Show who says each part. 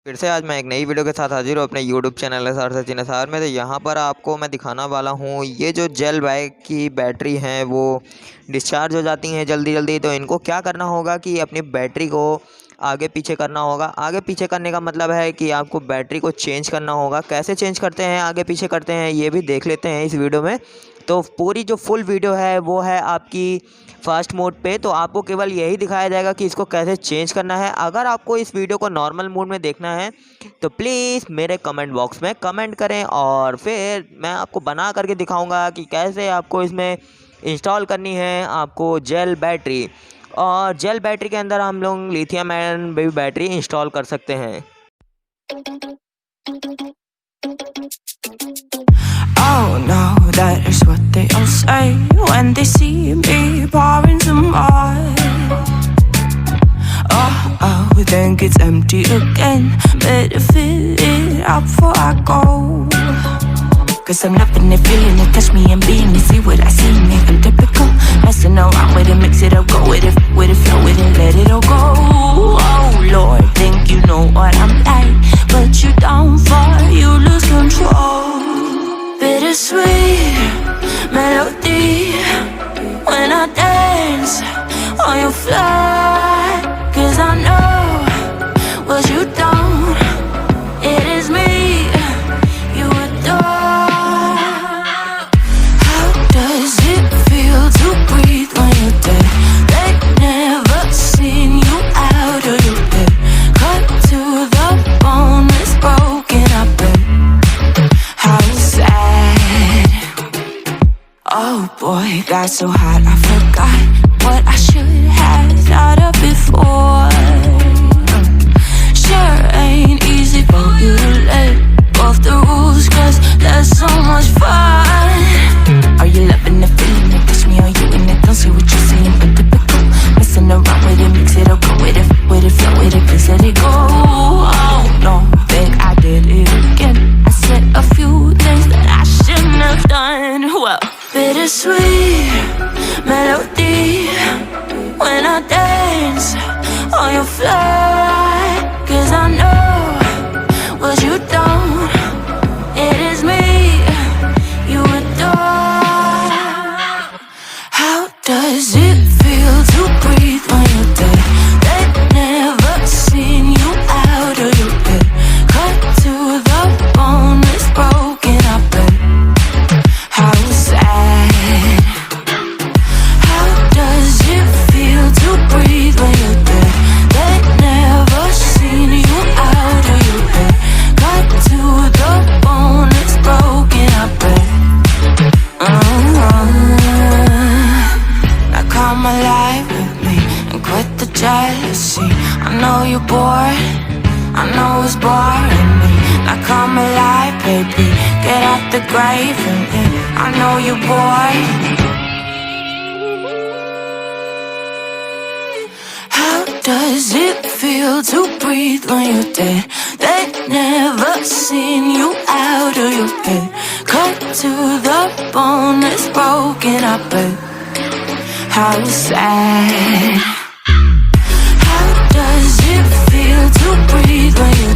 Speaker 1: फिर से आज मैं एक नई वीडियो के साथ हाजिर हूँ अपने YouTube channel SR Sachin SR में। तो यहाँ पर आपको मैं दिखाना वाला हूँ ये जो जेल बाइक की बैटरी हैं वो डिस्चार्ज हो जाती हैं जल्दी जल्दी। तो इनको क्या करना होगा कि अपनी बैटरी को आगे पीछे करना होगा। आगे पीछे करने का मतलब है कि आपको बैटरी को चेंज करना होगा। कैसे चेंज करते हैं, आगे पीछे करते हैं, ये भी देख लेते हैं इस वीडियो में। तो पूरी जो फुल वीडियो है वो है आपकी फास्ट मोड पे। तो आपको केवल यही दिखाया जाएगा कि इसको कैसे चेंज करना है। अगर आपको इस वीडियो को नॉर्मल मोड में देखना है तो प्लीज़ मेरे कमेंट बॉक्स में कमेंट करें और फिर मैं आपको बना करके दिखाऊंगा कि कैसे आपको इसमें इंस्टॉल करनी है आपको जेल बैटरी। और जेल बैटरी के अंदर हम लोग लिथियम आयन बैटरी इंस्टॉल कर सकते हैं।
Speaker 2: Oh no, that is what they all say when they see me pouring some more. Oh, think it's empty again. Better fill it up before I go. Cause I'm loving it, feeling it, touch me and being it. See what I see, make them typical. Messing around with it, mix it up, go with it, flow with it, let it all go. Oh Lord, think you know what I'm like, but you down for, you lose control. Bittersweet melody when I dance on your fly. Cause I know what you don't, it is me you adore. How does it feel to breathe when you're dead? They've never seen you out of your bed. Cut to the bone, it's broken, I bet. How sad. Oh boy, got so hot I forgot what I should have thought of before. Sure ain't easy for you to let go of the rules, cause there's so much fun. Are you loving the feeling it? Touch me, are you in it? Don't see what you're seeing, but typical. Messing around with it, mix it up, go with it, flow with it, please let it go. Oh no, think I did it again. I said a few things that I shouldn't have done. Well, bittersweet melody when I dance on your fly. Cause I know what you don't, it is me you adore. How does it feel to breathe when you're dead? They've never seen you out of your bed. Cut to the bone, it's broken, I bet. How sad. How does it feel to breathe when you're dead? They've never seen you out of your bed. Cut to the bone, it's broken, I bet. Now come alive with me and quit the jealousy. I know you're bored, I know it's boring me. Now come alive, baby, get out the grave and I know you're bored. How does it feel to breathe when you're dead? They've never seen you out of your bed. Cut to the bone, it's broken, I bet. How sad. How does it feel to breathe when you're